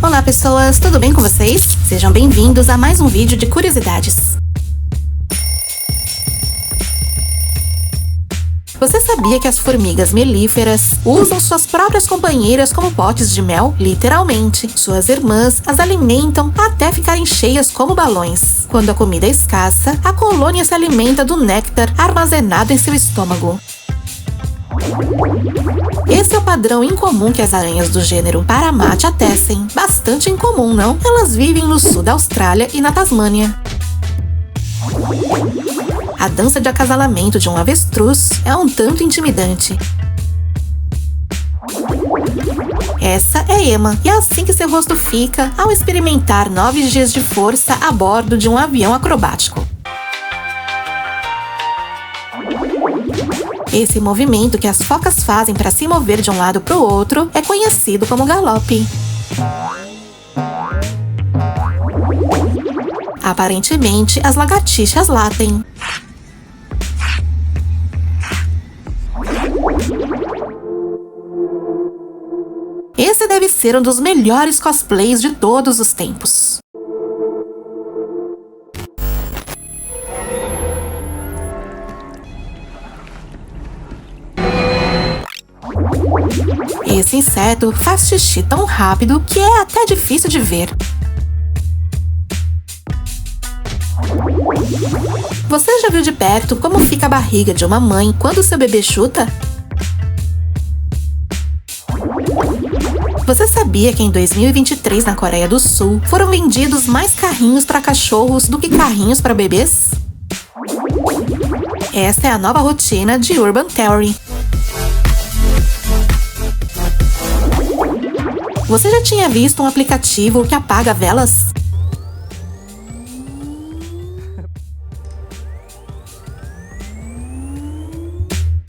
Olá pessoas, tudo bem com vocês? Sejam bem-vindos a mais um vídeo de curiosidades. Você sabia que as formigas melíferas usam suas próprias companheiras como potes de mel? Literalmente. Suas irmãs as alimentam até ficarem cheias como balões. Quando a comida é escassa, a colônia se alimenta do néctar armazenado em seu estômago. Esse é o padrão incomum que as aranhas do gênero Paramata tecem. Bastante incomum, não? Elas vivem no sul da Austrália e na Tasmânia. A dança de acasalamento de um avestruz é um tanto intimidante. Essa é Emma, e é assim que seu rosto fica ao experimentar 9 dias de força a bordo de um avião acrobático. Esse movimento que as focas fazem para se mover de um lado para o outro é conhecido como galope. Aparentemente, as lagartixas latem. Esse deve ser um dos melhores cosplays de todos os tempos. Esse inseto faz xixi tão rápido que é até difícil de ver. Você já viu de perto como fica a barriga de uma mãe quando seu bebê chuta? Você sabia que em 2023 na Coreia do Sul foram vendidos mais carrinhos para cachorros do que carrinhos para bebês? Esta é a nova rotina de Urban Theory. Você já tinha visto um aplicativo que apaga velas?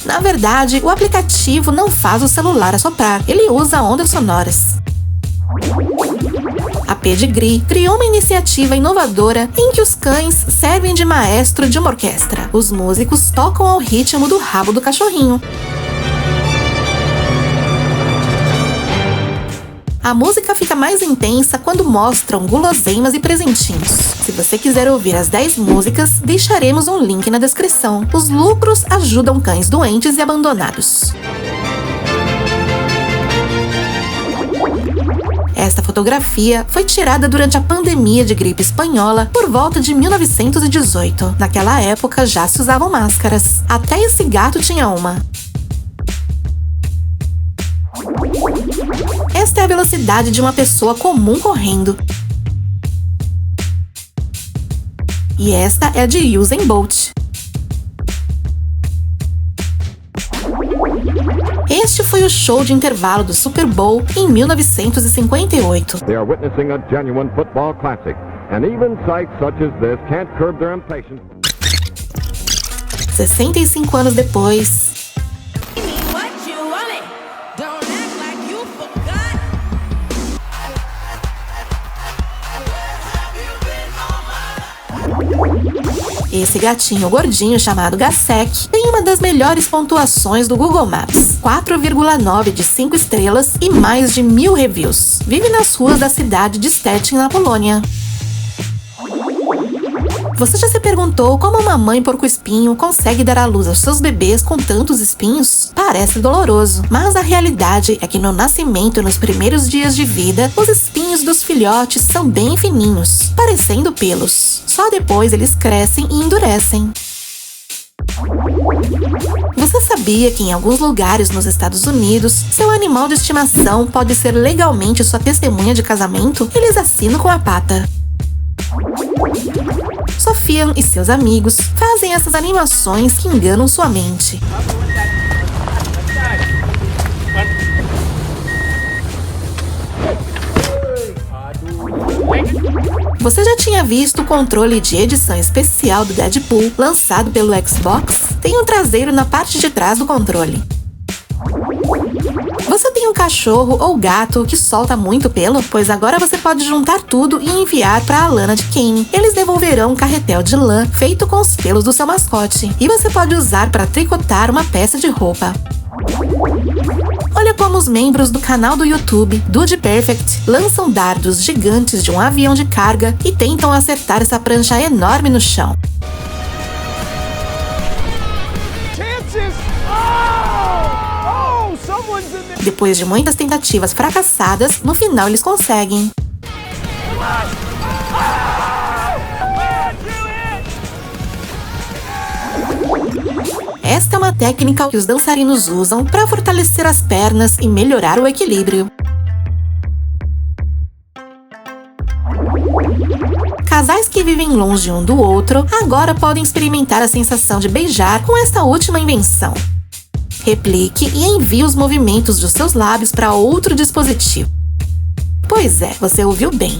Na verdade, o aplicativo não faz o celular assoprar, ele usa ondas sonoras. A Pedigree criou uma iniciativa inovadora em que os cães servem de maestro de uma orquestra. Os músicos tocam ao ritmo do rabo do cachorrinho. A música fica mais intensa quando mostram guloseimas e presentinhos. Se você quiser ouvir as 10 músicas, deixaremos um link na descrição. Os lucros ajudam cães doentes e abandonados. Esta fotografia foi tirada durante a pandemia de gripe espanhola por volta de 1918. Naquela época já se usavam máscaras. Até esse gato tinha uma. Esta é a velocidade de uma pessoa comum correndo. E esta é a de Usain Bolt. Este foi o show de intervalo do Super Bowl em 1958. They are witnessing a genuine football classic, and even sights such as this can't curb their impatience. 65 anos depois, esse gatinho gordinho chamado Gasek tem uma das melhores pontuações do Google Maps, 4,9 de 5 estrelas e mais de 1000 reviews. Vive nas ruas da cidade de Stettin, na Polônia. Você já se perguntou como uma mãe porco-espinho consegue dar à luz aos seus bebês com tantos espinhos? Parece doloroso, mas a realidade é que no nascimento e nos primeiros dias de vida, os espinhos dos filhotes são bem fininhos, parecendo pelos. Só depois eles crescem e endurecem. Você sabia que em alguns lugares nos Estados Unidos, seu animal de estimação pode ser legalmente sua testemunha de casamento? Eles assinam com a pata. Sofian e seus amigos fazem essas animações que enganam sua mente. Você já tinha visto o controle de edição especial do Deadpool lançado pelo Xbox? Tem um traseiro na parte de trás do controle. Você tem um cachorro ou gato que solta muito pelo? Pois agora você pode juntar tudo e enviar para a Lana de Kane. Eles devolverão um carretel de lã feito com os pelos do seu mascote. E você pode usar para tricotar uma peça de roupa. Olha como os membros do canal do YouTube Dude Perfect lançam dardos gigantes de um avião de carga e tentam acertar essa prancha enorme no chão. Depois de muitas tentativas fracassadas, no final eles conseguem. Esta é uma técnica que os dançarinos usam para fortalecer as pernas e melhorar o equilíbrio. Casais que vivem longe um do outro agora podem experimentar a sensação de beijar com esta última invenção. Replique e envie os movimentos dos seus lábios para outro dispositivo. Pois é, você ouviu bem.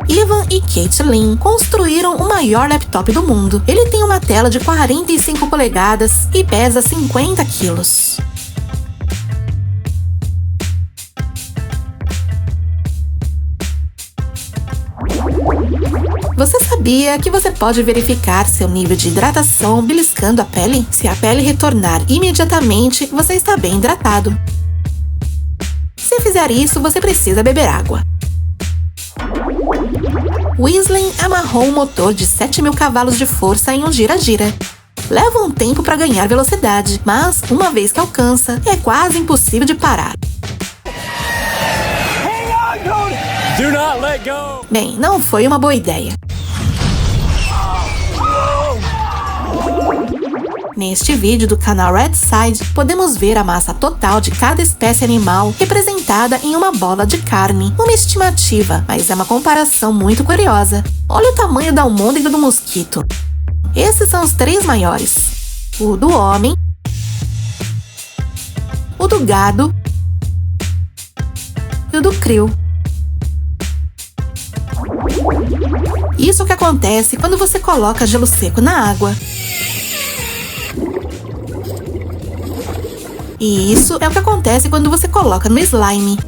Ivan e Caitlin construíram o maior laptop do mundo. Ele tem uma tela de 45 polegadas e pesa 50 quilos. Você sabia que você pode verificar seu nível de hidratação beliscando a pele? Se a pele retornar imediatamente, você está bem hidratado. Se fizer isso, você precisa beber água. Whistling amarrou um motor de 7.000 cavalos de força em um gira-gira. Leva um tempo para ganhar velocidade, mas uma vez que alcança, é quase impossível de parar. Do not let go. Bem, não foi uma boa ideia. Neste vídeo do canal Red Side, podemos ver a massa total de cada espécie animal representada em uma bola de carne. Uma estimativa, mas é uma comparação muito curiosa. Olha o tamanho da almôndega do mosquito. Esses são os 3 maiores: o do homem, o do gado e o do krill. Isso é o que acontece quando você coloca gelo seco na água. E isso é o que acontece quando você coloca no slime.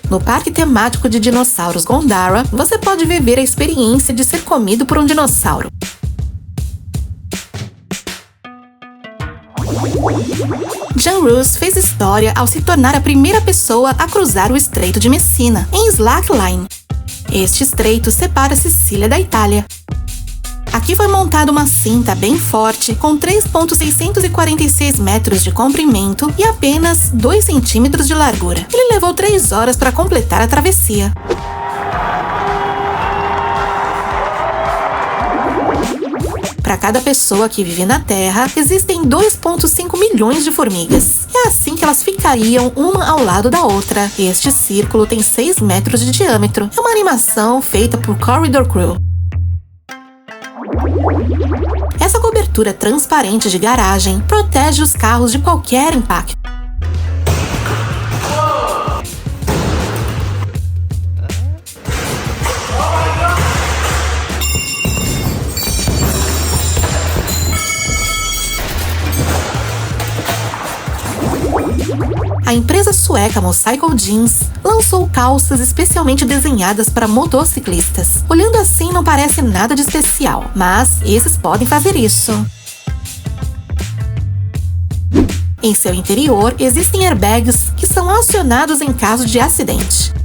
No parque temático de dinossauros Gondara, você pode viver a experiência de ser comido por um dinossauro. John Roos fez história ao se tornar a primeira pessoa a cruzar o Estreito de Messina, em Slackline. Este estreito separa Sicília da Itália. Aqui foi montada uma cinta bem forte, com 3,646 metros de comprimento e apenas 2 centímetros de largura. Ele levou 3 horas para completar a travessia. Para cada pessoa que vive na Terra, existem 2,5 milhões de formigas. É assim que elas ficariam uma ao lado da outra. Este círculo tem 6 metros de diâmetro. É uma animação feita por Corridor Crew. Essa cobertura transparente de garagem protege os carros de qualquer impacto. A empresa sueca Motorcycle Jeans lançou calças especialmente desenhadas para motociclistas. Olhando assim não parece nada de especial, mas esses podem fazer isso. Em seu interior existem airbags que são acionados em caso de acidente.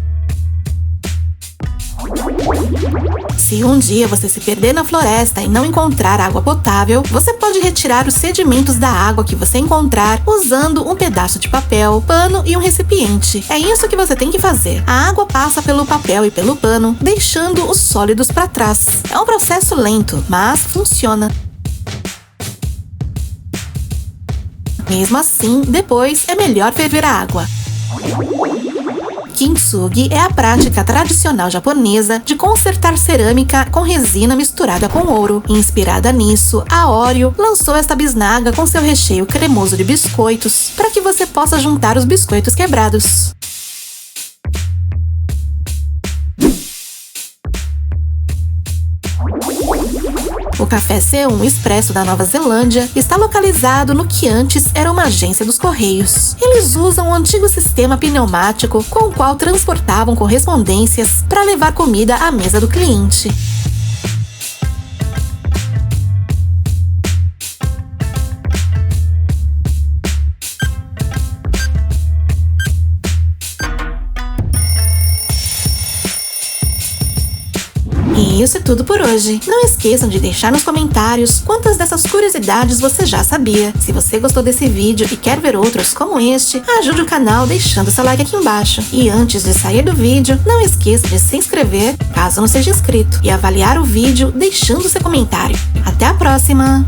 Se um dia você se perder na floresta e não encontrar água potável, você pode retirar os sedimentos da água que você encontrar usando um pedaço de papel, pano e um recipiente. É isso que você tem que fazer. A água passa pelo papel e pelo pano, deixando os sólidos para trás. É um processo lento, mas funciona. Mesmo assim, depois é melhor ferver a água. Kintsugi é a prática tradicional japonesa de consertar cerâmica com resina misturada com ouro. Inspirada nisso, a Oreo lançou esta bisnaga com seu recheio cremoso de biscoitos para que você possa juntar os biscoitos quebrados. O Café C1 Expresso da Nova Zelândia está localizado no que antes era uma agência dos Correios. Eles usam um antigo sistema pneumático com o qual transportavam correspondências para levar comida à mesa do cliente. E isso é tudo por hoje. Não esqueçam de deixar nos comentários quantas dessas curiosidades você já sabia. Se você gostou desse vídeo e quer ver outros como este, ajude o canal deixando seu like aqui embaixo. E antes de sair do vídeo, não esqueça de se inscrever, caso não seja inscrito, e avaliar o vídeo deixando seu comentário. Até a próxima!